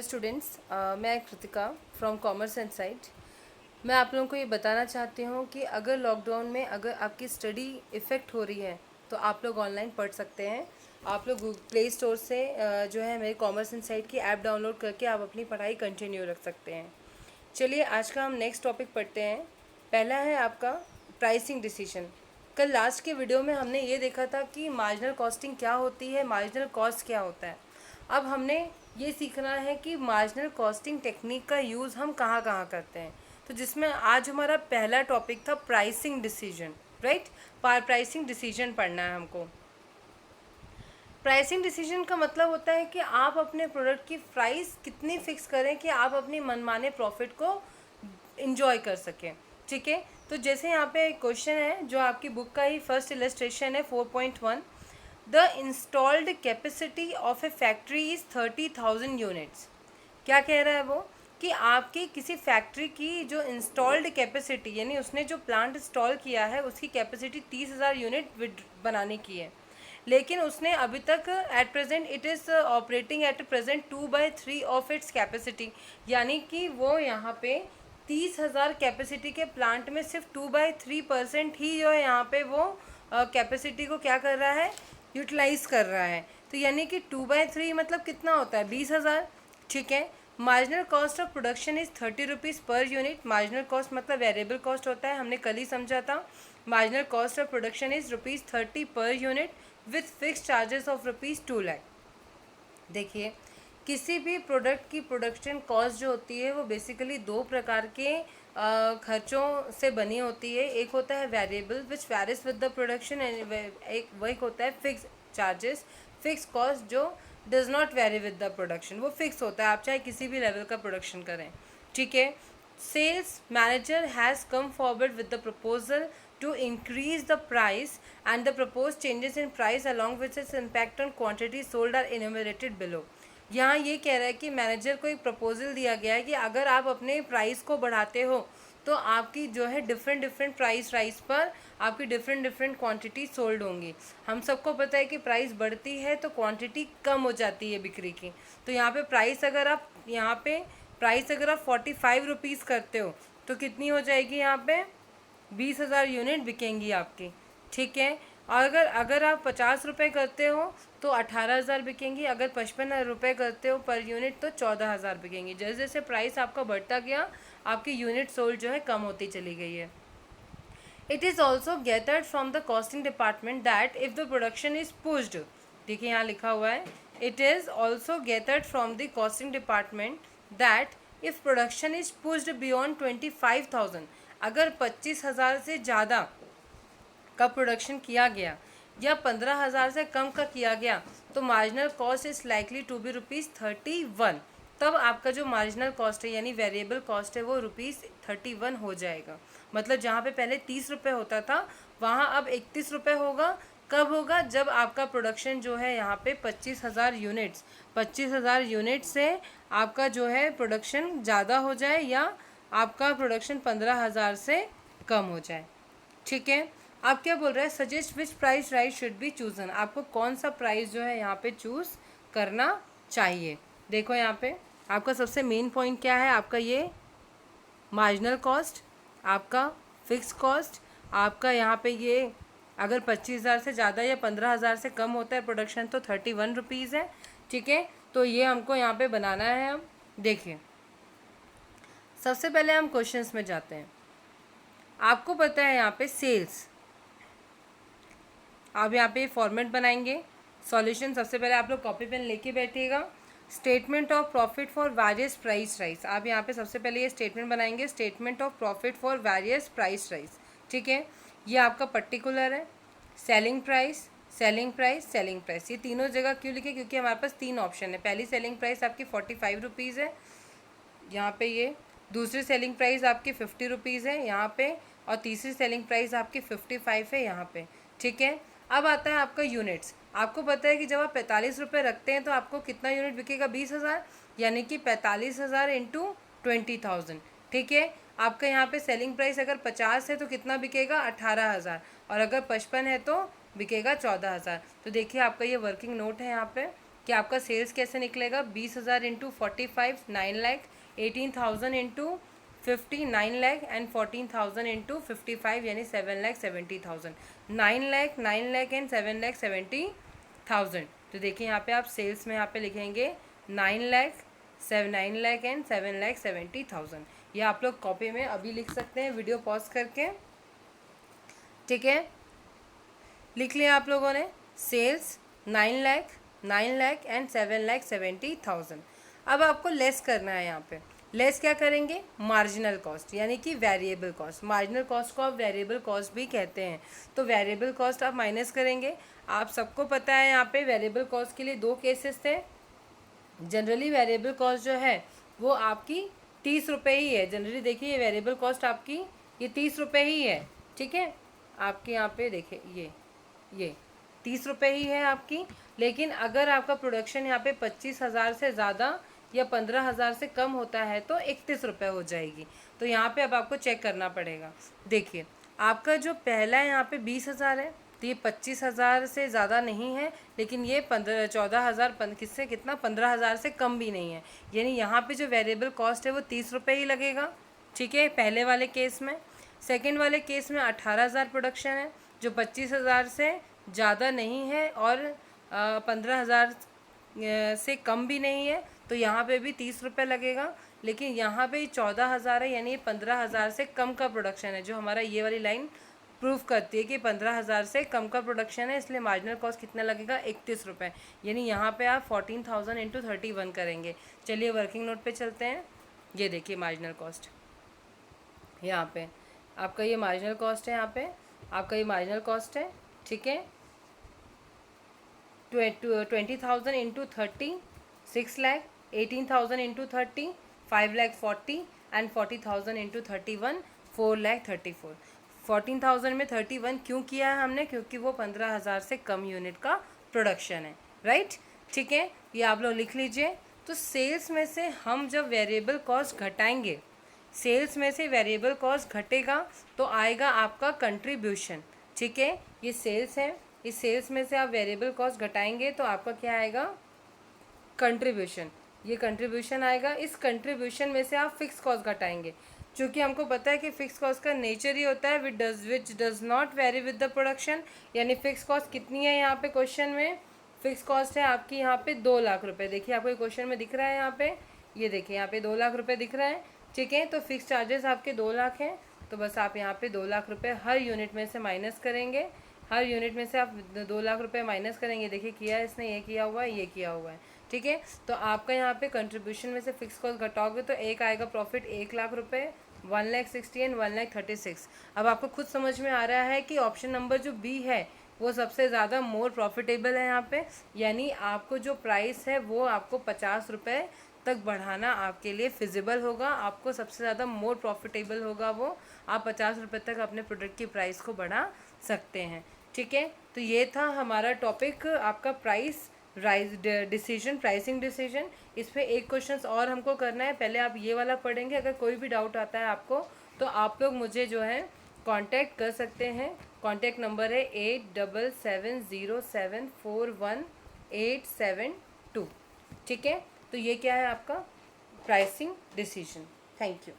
Students, मैं Kritika from commerce and site. मैं आप लोगों को ये बताना चाहती हूँ कि अगर लॉकडाउन में अगर आपकी स्टडी इफ़ेक्ट हो रही है तो आप लोग ऑनलाइन पढ़ सकते हैं। आप लोग प्ले स्टोर से जो है मेरे कॉमर्स एंड साइट की ऐप डाउनलोड करके आप अपनी पढ़ाई कंटिन्यू रख सकते हैं। चलिए आज का हम नेक्स्ट टॉपिक पढ़ते हैं। पहला है आपका प्राइसिंग डिसीजन। कल लास्ट के वीडियो में हमने ये देखा था कि मार्जिनल कॉस्टिंग क्या होती है, मार्जिनल कॉस्ट क्या होता है। अब हमने ये सीखना है कि मार्जिनल कॉस्टिंग टेक्निक का यूज़ हम कहाँ कहाँ करते हैं। तो जिसमें आज हमारा पहला टॉपिक था pricing decision, right. Pricing decision पढ़ना है हमको। प्राइसिंग डिसीजन का मतलब होता है कि आप अपने प्रोडक्ट की प्राइस कितनी फिक्स करें कि आप अपनी मनमाने प्रॉफिट को इंजॉय कर सकें। ठीक है, तो जैसे यहाँ पे एक क्वेश्चन है जो आपकी बुक का ही फर्स्ट इलस्ट्रेशन है 4.1। The installed capacity of A factory is 30,000 units. क्या कह रहा है वो कि आपकी किसी फैक्ट्री की जो इंस्टॉल्ड कैपेसिटी यानी उसने जो प्लांट इंस्टॉल किया है उसकी कैपेसिटी 30,000 यूनिट बनाने की है, लेकिन उसने अभी तक at present it is operating at present 2/3 of its capacity. यानी कि वो यहाँ पे 30,000 कैपेसिटी के प्लांट में सिर्फ 2/3% ही जो है यहाँ पे वो कैपेसिटी को क्या कर रहा है, यूटिलाइज कर रहा है। तो यानी कि 2/3 मतलब कितना होता है, 20,000। ठीक है, marginal cost of production is 30 rupees per unit. Marginal cost मतलब वेरिएबल कॉस्ट होता है, हमने कल ही समझा था। Marginal cost of production is ₹30 per unit with fix charges of ₹2 lakh. देखिए, किसी भी प्रोडक्ट की प्रोडक्शन कॉस्ट जो होती है वो बेसिकली दो प्रकार के खर्चों से बनी होती है। एक होता है variable which varies with the production and एक होता है फिक्स चार्जेस, फिक्स कॉस्ट जो does not very with the production, वो फिक्स होता है, आप चाहे किसी भी लेवल का प्रोडक्शन करें। ठीक है, sales manager has come forward with the proposal to increase the price and the proposed changes in price along with its impact on quantity sold are enumerated below। यहाँ ये कह रहा है कि मैनेजर को एक प्रपोजल दिया गया है कि अगर आप अपने प्राइस को बढ़ाते हो तो आपकी जो है डिफरेंट डिफरेंट प्राइस राइज पर आपकी डिफरेंट डिफरेंट क्वांटिटी सोल्ड होंगी। हम सबको पता है कि प्राइस बढ़ती है तो क्वांटिटी कम हो जाती है बिक्री की। तो यहाँ पे प्राइस अगर आप 45 रुपीज़ करते हो तो कितनी हो जाएगी, यहाँ पे 20,000 यूनिट बिकेंगी आपकी। ठीक है, और अगर आप 50 रुपये करते हो तो 18,000 बिकेंगी। अगर 55 रुपये करते हो पर यूनिट तो 14,000 बिकेंगी। जैसे जैसे प्राइस आपका बढ़ता गया आपकी यूनिट सोल्ड जो है कम होती चली गई है। It is also gathered from the costing department that if the production is pushed, देखिए यहाँ लिखा हुआ है, it is also gathered from the costing department that if production is pushed beyond 25,000, अगर 25,000 से ज़्यादा का प्रोडक्शन किया गया या 15,000 से कम का किया गया तो marginal cost is likely to be ₹31। तब आपका जो मार्जिनल कॉस्ट है यानी वेरिएबल कॉस्ट है वो ₹31 हो जाएगा। मतलब जहाँ पे पहले 30 रुपये होता था वहाँ अब 31 रुपये होगा। कब होगा, जब आपका प्रोडक्शन जो है यहाँ पे 25,000 यूनिट से आपका जो है प्रोडक्शन ज़्यादा हो जाए या आपका प्रोडक्शन 15,000 से कम हो जाए। ठीक है, आप क्या बोल रहे हैं, suggest which price right should be chosen, आपको कौन सा प्राइस जो है यहाँ पे चूज़ करना चाहिए। देखो यहाँ पे आपका सबसे मेन पॉइंट क्या है, आपका ये मार्जिनल कॉस्ट, आपका फिक्स कॉस्ट, आपका यहाँ पे ये अगर 25,000 से ज़्यादा या 15,000 से कम होता है प्रोडक्शन तो 31 रुपीज़ है। ठीक है, तो ये हमको यहाँ पे बनाना है। हम देखिए सबसे पहले हम क्वेश्चंस में जाते हैं। आपको पता है यहाँ पे सेल्स, आप यहाँ पे फॉर्मेट बनाएंगे सॉल्यूशन। सबसे पहले आप लोग कॉपी पेन लेके बैठिएगा। Statement of profit for various price rise, आप यहाँ पे सबसे पहले ये स्टेटमेंट बनाएंगे, statement of profit for various price rise. ठीक है, ये आपका पर्टिकुलर है। Selling price, selling price, selling price, ये तीनों जगह क्यों लिखे, क्योंकि हमारे पास तीन ऑप्शन है। पहली सेलिंग प्राइस आपकी 45 रुपीज़ है यहाँ पे, ये दूसरी सेलिंग प्राइस आपकी 50 रुपीज़ है यहाँ पे, और तीसरी सेलिंग प्राइस आपकी 55 है यहाँ पे। ठीक है, अब आता है आपका यूनिट्स। आपको पता है कि जब आप 45 रुपये रखते हैं तो आपको कितना यूनिट बिकेगा, 20,000, यानी कि 45,000 इंटू 20,000। ठीक है, आपका यहाँ पे सेलिंग प्राइस अगर 50 है तो कितना बिकेगा, 18,000, और अगर 55 है तो बिकेगा 14,000। तो देखिए आपका ये वर्किंग नोट है यहाँ पे। कि आपका सेल्स कैसे निकलेगा। 20,000 into 45 9 lakh, 18,000 into 50 9 lakh and 14,000 into 55 यानी 7,70,000। 9 लाख एंड 7,70,000। तो देखिए यहाँ पे आप सेल्स में यहाँ पे लिखेंगे 9 लाख एंड 7,70,000। ये आप लोग कॉपी में अभी लिख सकते हैं वीडियो पॉज करके, ठीक है। लिख लिया आप लोगों ने, सेल्स 9 लाख एंड 7,70,000। अब आपको लेस करना है यहाँ पे। लेस क्या करेंगे, मार्जिनल कॉस्ट यानी कि वेरिएबल कॉस्ट। मार्जिनल कॉस्ट को आप वेरिएबल कॉस्ट भी कहते हैं। तो वेरिएबल कॉस्ट आप माइनस करेंगे। आप सबको पता है यहाँ पे वेरिएबल कॉस्ट के लिए दो केसेस थे। जनरली वेरिएबल कॉस्ट जो है वो आपकी 30 रुपये ही है। जनरली देखिए ये वेरिएबल कॉस्ट आपकी ये 30 रुपये ही है, ठीक है। आपके यहाँ पे देखिए ये 30 रुपये ही है आपकी। लेकिन अगर आपका प्रोडक्शन यहाँ पे 25,000 से ज़्यादा या 15,000 से कम होता है तो 31 रुपये हो जाएगी। तो यहाँ पे अब आपको चेक करना पड़ेगा। देखिए आपका जो पहला है यहाँ पे 20,000 है, तो ये 25,000 से ज़्यादा नहीं है, लेकिन ये 14,000 किससे कितना 15,000 से कम भी नहीं है। यानी यहाँ पे जो वेरिएबल कॉस्ट है वो 30 रुपये ही लगेगा, ठीक है, पहले वाले केस में। सेकंड वाले केस में 18,000 प्रोडक्शन है जो 25,000 से ज़्यादा नहीं है और 15,000 से कम भी नहीं है, तो यहाँ पे भी 30 रुपये लगेगा। लेकिन यहाँ पे 14,000 है यानी 15,000 से कम का प्रोडक्शन है, जो हमारा ये वाली लाइन प्रूफ करती है कि 15,000 से कम का प्रोडक्शन है, इसलिए मार्जिनल कॉस्ट कितना लगेगा 31 रुपये। यानी यहाँ पे आप 14,000 इंटू 31 करेंगे। चलिए वर्किंग नोट पे चलते हैं। ये देखिए मार्जिनल कॉस्ट यहाँ पे आपका ये मार्जिनल कॉस्ट है, यहाँ पे आपका ये मार्जिनल कॉस्ट है, ठीक है। 20,000 into 30 6 lakh, 18,000 into 30 5 lakh 40 and 40,000 into 31 4 lakh 34। 14,000 में 31 क्यों किया है हमने, क्योंकि वो 15,000 से कम यूनिट का प्रोडक्शन है, राइट, ठीक है। ये आप लोग लिख लीजिए। तो सेल्स में से हम जब वेरिएबल कॉस्ट घटाएंगे, सेल्स में से वेरिएबल कॉस्ट घटेगा तो आएगा आपका कंट्रीब्यूशन, ठीक है। ये सेल्स है, इस सेल्स में से आप वेरिएबल कॉस्ट घटाएंगे तो आपका क्या आएगा, कंट्रीब्यूशन। ये कंट्रीब्यूशन आएगा। इस कंट्रीब्यूशन में से आप फिक्स कॉस्ट घटाएंगे, क्योंकि हमको पता है कि फिक्स कॉस्ट का नेचर ही होता है which does not very with the production. यानी फिक्स कॉस्ट कितनी है यहाँ पे क्वेश्चन में, फिक्स कॉस्ट है आपकी यहाँ पे 2 लाख रुपए। देखिए आपको क्वेश्चन में दिख रहा है यहाँ पे, ये देखिए यहाँ पे 2 लाख रुपए दिख रहा है, ठीक है। तो फिक्स चार्जेस आपके 2 लाख हैं, तो बस आप यहाँ पे 2 लाख रुपए हर यूनिट में से माइनस करेंगे। हर यूनिट में से आप 2 लाख रुपए माइनस करेंगे। देखिए किया है इसने, ये किया हुआ है, ये किया हुआ है, ठीक है। तो आपका यहाँ पे कंट्रीब्यूशन में से फिक्स कॉस्ट घटाओगे तो एक आएगा प्रॉफिट 1 लाख रुपए, 1,60,000 एंड 1,36,000। अब आपको खुद समझ में आ रहा है कि ऑप्शन नंबर जो बी है वो सबसे ज़्यादा मोर प्रॉफिटेबल है यहाँ पे। यानी आपको जो प्राइस है वो आपको 50 रुपये तक बढ़ाना आपके लिए फिजिबल होगा। आपको सबसे ज़्यादा मोर प्रॉफिटेबल होगा वो, आप 50 रुपये तक अपने प्रोडक्ट की प्राइस को बढ़ा सकते हैं, ठीक है। तो ये था हमारा टॉपिक आपका price rise decision, pricing decision. इस पर एक क्वेश्चन और हमको करना है, पहले आप ये वाला पढ़ेंगे। अगर कोई भी डाउट आता है आपको तो आप लोग मुझे जो है कांटेक्ट कर सकते हैं। कांटेक्ट नंबर है 8770741872, ठीक है। तो ये क्या है आपका प्राइसिंग डिसीजन। Thank you.